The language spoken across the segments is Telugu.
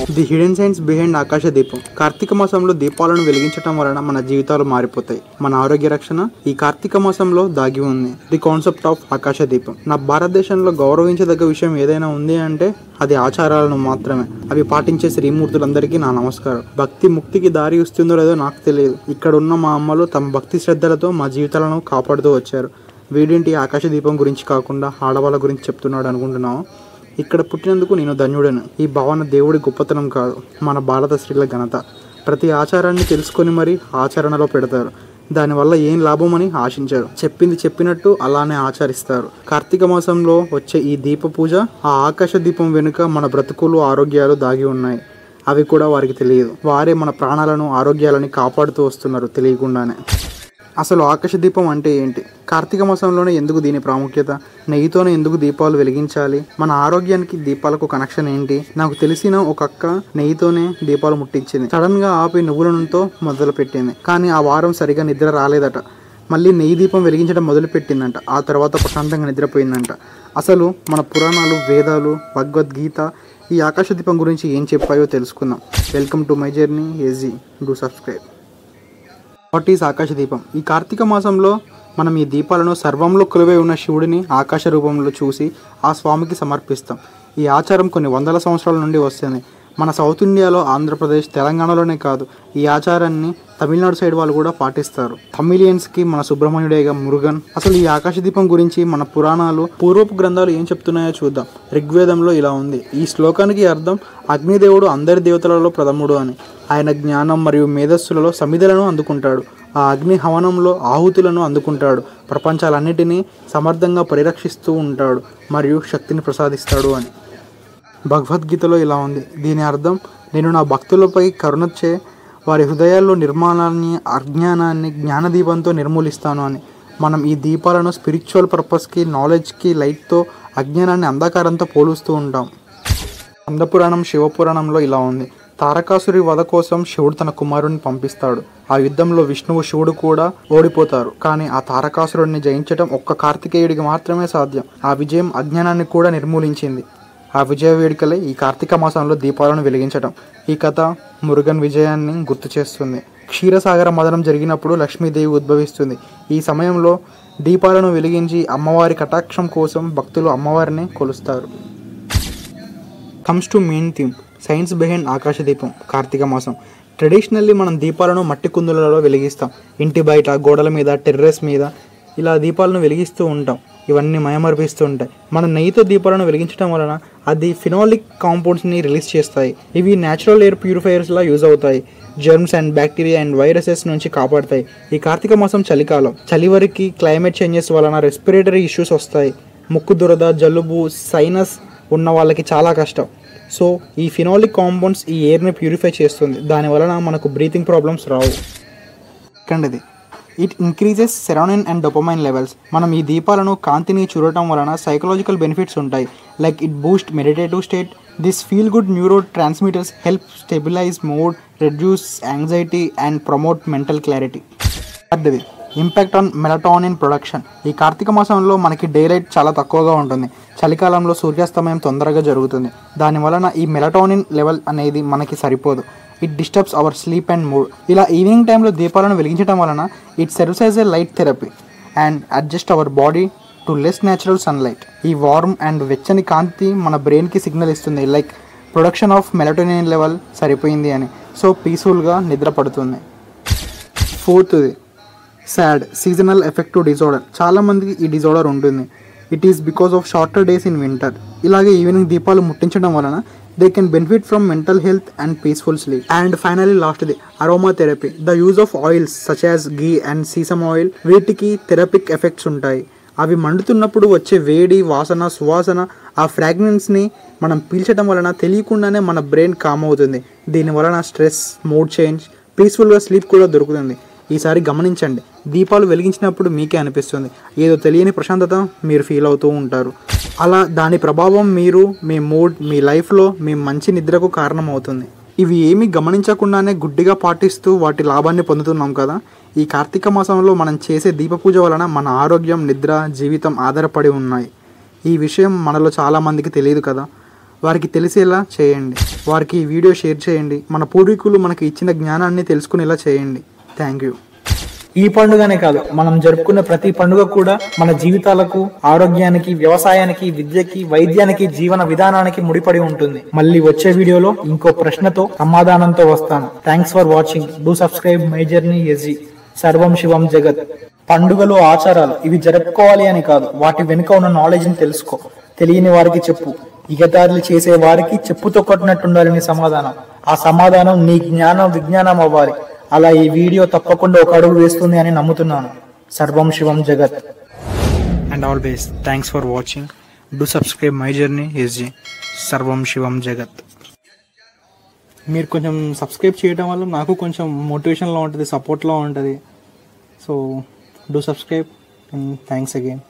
ది హిడెన్ సైన్స్ బిహైండ్ ఆకాశ దీపం. కార్తీక మాసంలో దీపాలను వెలిగించడం వలన మన జీవితాలు మారిపోతాయి. మన ఆరోగ్య రక్షణ ఈ కార్తీక మాసంలో దాగి ఉంది. ది కాన్సెప్ట్ ఆఫ్ ఆకాశ దీపం. నా భారతదేశంలో గౌరవించదగ్గ విషయం ఏదైనా ఉంది అంటే అది ఆచారాలను మాత్రమే. అవి పాటించే శ్రీమూర్తులందరికీ నా నమస్కారం. భక్తి ముక్తికి దారి ఇస్తుందో లేదో నాకు తెలియదు. ఇక్కడ ఉన్న మా అమ్మలు తమ భక్తి శ్రద్ధలతో మా జీవితాలను కాపాడుతూ వచ్చారు. వీడింటి ఆకాశ దీపం గురించి కాకుండా ఆడవాళ్ళ గురించి చెప్తున్నాడు అనుకుంటున్నావు. ఇక్కడ పుట్టినందుకు నేను ధన్యుడను. ఈ భావన దేవుడి గొప్పతనం కాదు, మన భారత స్త్రీల ఘనత. ప్రతి ఆచారాన్ని తెలుసుకొని మరీ ఆచరణలో పెడతారు. దానివల్ల ఏం లాభమని ఆశించారు. చెప్పింది చెప్పినట్టు అలానే ఆచరిస్తారు. కార్తీక మాసంలో వచ్చే ఈ దీప పూజ, ఆ ఆకాశ దీపం వెనుక మన బ్రతుకులు ఆరోగ్యాలు దాగి ఉన్నాయి. అవి కూడా వారికి తెలియదు. వారే మన ప్రాణాలను ఆరోగ్యాలని కాపాడుతూ వస్తున్నారు తెలియకుండానే. అసలు ఆకాశ దీపం అంటే ఏంటి? కార్తీక మాసంలోనే ఎందుకు దీని ప్రాముఖ్యత? నెయ్యితోనే ఎందుకు దీపాలు వెలిగించాలి? మన ఆరోగ్యానికి దీపాలకు కనెక్షన్ ఏంటి? నాకు తెలిసిన ఒక అక్క నెయ్యితోనే దీపాలు ముట్టించింది. సడన్ గా ఆపి నువ్వుల నూనెతో మొదలు పెట్టింది. కానీ ఆ వారం సరిగా నిద్ర రాలేదట. మళ్ళీ నెయ్యి దీపం వెలిగించడం మొదలు పెట్టిందంట. ఆ తర్వాత ప్రశాంతంగా నిద్రపోయిందంట. అసలు మన పురాణాలు, వేదాలు, భగవద్గీత ఈ ఆకాశ దీపం గురించి ఏం చెప్పాయో తెలుసుకుందాం. Welcome to my journey AG. Do subscribe. What is Akasha Deepam? ఈ కార్తీక మాసంలో మనం ఈ దీపాలను సర్వంలో కొలువై ఉన్న శివుడిని ఆకాశ రూపంలో చూసి ఆ స్వామికి సమర్పిస్తాం. ఈ ఆచారం కొన్ని వందల సంవత్సరాల నుండి వస్తుంది. మన సౌత్ ఇండియాలో, ఆంధ్రప్రదేశ్, తెలంగాణలోనే కాదు, ఈ ఆచారాన్ని తమిళనాడు సైడ్ వాళ్ళు కూడా పాటిస్తారు. తమిళియన్స్కి మన సుబ్రహ్మణ్యుడేగా మురుగన్. అసలు ఈ ఆకాశ దీపం గురించి మన పురాణాలు, పూర్వపు గ్రంథాలు ఏం చెప్తున్నాయో చూద్దాం. ఋగ్వేదంలో ఇలా ఉంది. ఈ శ్లోకానికి అర్థం అగ్నిదేవుడు అందరి దేవతలలో ప్రథముడు అని. ఆయన జ్ఞానం మరియు మేధస్సులలో సమిధలను అందుకుంటాడు. ఆ అగ్ని హవనంలో ఆహుతులను అందుకుంటాడు. ప్రపంచాలన్నిటినీ సమర్థంగా పరిరక్షిస్తూ ఉంటాడు మరియు శక్తిని ప్రసాదిస్తాడు అని. భగవద్గీతలో ఇలా ఉంది. దీని అర్థం నేను నా భక్తులపై కరుణచ్చే వారి హృదయాల్లో నిర్మాణాన్ని, అజ్ఞానాన్ని జ్ఞానదీపంతో నిర్మూలిస్తాను అని. మనం ఈ దీపాలను స్పిరిచువల్ పర్పస్కి, నాలెడ్జ్కి, లైట్తో అజ్ఞానాన్ని అంధకారంతో పోలుస్తూ ఉంటాం. స్కందపురాణం, శివపురాణంలో ఇలా ఉంది. తారకాసురి వధ కోసం శివుడు తన కుమారుడిని పంపిస్తాడు. ఆ యుద్ధంలో విష్ణువు, శివుడు కూడా ఓడిపోతారు. కానీ ఆ తారకాసురుడిని జయించడం ఒక్క కార్తికేయుడికి మాత్రమే సాధ్యం. ఆ విజయం అజ్ఞానాన్ని కూడా నిర్మూలించింది. ఆ విజయ వేడుకలే ఈ కార్తీక మాసంలో దీపాలను వెలిగించడం. ఈ కథ మురుగన్ విజయాన్ని గుర్తు చేస్తుంది. క్షీరసాగర మదనం జరిగినప్పుడు లక్ష్మీదేవి ఉద్భవిస్తుంది. ఈ సమయంలో దీపాలను వెలిగించి అమ్మవారి కటాక్షం కోసం భక్తులు అమ్మవారిని కొలుస్తారు. Comes to main theme, science behind ఆకాశ దీపం. కార్తీక మాసం ట్రెడిషనల్లీ మనం దీపాలను మట్టి కుందులలో వెలిగిస్తాం. ఇంటి బయట, గోడల మీద, టెర్రస్ మీద ఇలా దీపాలను వెలిగిస్తూ ఉంటాం. ఇవన్నీ మయమర్పిస్తూ ఉంటాయి. మనం నెయ్యితో దీపాలను వెలిగించడం వలన అది ఫినాలిక్ కాంపౌండ్స్ని రిలీజ్ చేస్తాయి. ఇవి న్యాచురల్ ఎయిర్ ప్యూరిఫైయర్స్లా యూజ్ అవుతాయి. Germs and bacteria and viruses నుంచి కాపాడుతాయి. ఈ కార్తీక మాసం చలికాలం. చలి వరకు క్లైమేట్ చేంజెస్ వలన రెస్పిరేటరీ ఇష్యూస్ వస్తాయి. ముక్కు దురద, జలుబు, సైనస్ ఉన్న వాళ్ళకి చాలా కష్టం. సో ఈ ఫినాలిక్ కాంపౌండ్స్ ఈ ఎయిర్ని ప్యూరిఫై చేస్తుంది. దాని వలన మనకు బ్రీతింగ్ ప్రాబ్లమ్స్ రావు. సెకండ్ది, it increases serotonin and dopamine levels. మనం ఈ దీపాలను కాంతిని చూడటం వలన సైకలాజికల్ బెనిఫిట్స్ ఉంటాయి. Like it boost meditative state. This feel good neurotransmitters help stabilise mood, reduce anxiety and promote mental clarity. థర్డ్ది, ఇంపాక్ట్ ఆన్ మెలటోనిన్ ప్రొడక్షన్. ఈ కార్తీక మాసంలో మనకి డే లైట్ చాలా తక్కువగా ఉంటుంది. చలికాలంలో సూర్యాస్తమయం తొందరగా జరుగుతుంది. దాని వలన ఈ మెలటోనిన్ లెవెల్ అనేది మనకి సరిపోదు. It disturbs our sleep and mood. ఇలా ఈవినింగ్ టైంలో దీపాలను వెలిగించడం వలన it serves as a light therapy and adjust our body to less natural sunlight. ఈ వార్మ్ అండ్ వెచ్చని కాంతి మన బ్రెయిన్కి సిగ్నల్ ఇస్తుంది, like production of melatonin level సరిపోయింది అని. సో పీస్ఫుల్గా నిద్ర పడుతుంది. ఫోర్త్ది, సాడ్ సీజనల్ ఎఫెక్టివ్ డిజార్డర్. చాలామందికి ఈ డిజార్డర్ ఉంటుంది. It is because of shorter days in winter. ఇలాగే ఈవినింగ్ దీపాలు ముట్టించడం వలన they can benefit from mental health and peaceful sleep. And finally lastది, aromatherapy. The use of oils such as ghee and sesame oil, వీటికి థెరపిక్ ఎఫెక్ట్స్ ఉంటాయి. అవి మండుతున్నప్పుడు వచ్చే వేడి, వాసన, సువాసన, ఆ ఫ్రాగ్రెన్స్ని మనం పీల్చడం వలన తెలియకుండానే మన బ్రెయిన్ కామ్ అవుతుంది. దీని వలన స్ట్రెస్, మూడ్ చేంజ్, పీస్ఫుల్గా స్లీప్ కూడా దొరుకుతుంది. ఈసారి గమనించండి, దీపాలు వెలిగించినప్పుడు మీకే అనిపిస్తుంది ఏదో తెలియని ప్రశాంతత మీరు ఫీల్ అవుతూ ఉంటారు. అలా దాని ప్రభావం మీరు, మీ మూడ్, మీ లైఫ్లో మీ మంచి నిద్రకు కారణమవుతుంది. ఇవి ఏమీ గమనించకుండానే గుడ్డిగా పాటిస్తూ వాటి లాభాన్ని పొందుతున్నాం కదా. ఈ కార్తీక మాసంలో మనం చేసే దీపపూజ వలన మన ఆరోగ్యం, నిద్ర, జీవితం ఆధారపడి ఉన్నాయి. ఈ విషయం మనలో చాలామందికి తెలియదు కదా. వారికి తెలిసేలా చేయండి. వారికి ఈ వీడియో షేర్ చేయండి. మన పూర్వీకులు మనకి ఇచ్చిన జ్ఞానాన్ని తెలుసుకునేలా చేయండి. Thank you. ఈ పండుగనే కాదు, మనం జరుపుకునే ప్రతి పండుగ కూడా మన జీవితాలకు, ఆరోగ్యానికి, వ్యవసాయానికి, విద్యకి, వైద్యానికి, జీవన విధానానికి ముడిపడి ఉంటుంది. మళ్ళీ వచ్చే వీడియోలో ఇంకో ప్రశ్నతో, సమాధానంతో వస్తాను. Thanks for watching. Do subscribe my journey SG. సర్వం శివం జగత్. పండుగలు, ఆచారాలు ఇవి జరుపుకోవాలి అని కాదు, వాటి వెనుక ఉన్న నాలెడ్జ్ ని తెలుసుకో. తెలియని వారికి చెప్పు. ఇగతారులు చేసే వారికి చెప్పుతో కొట్టినట్టుండాలి నీ సమాధానం. ఆ సమాధానం నీ జ్ఞానం, విజ్ఞానం అవ్వాలి. అలా ఈ వీడియో తప్పకుండా ఒక అడుగు వేస్తుంది అని నమ్ముతున్నాను. సర్వం శివం జగత్. And always thanks for watching. Do subscribe my journey SG. సర్వం శివం జగత్. మీరు కొంచెం సబ్స్క్రైబ్ చేయడం వల్ల నాకు కొంచెం మోటివేషన్లో ఉంటుంది, సపోర్ట్లో ఉంటుంది. So do subscribe and thanks again.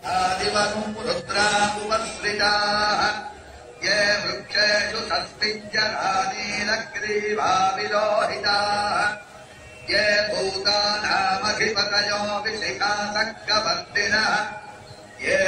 ये भूतानामधिपतयो विशिखा सक्कवर्तिनः ये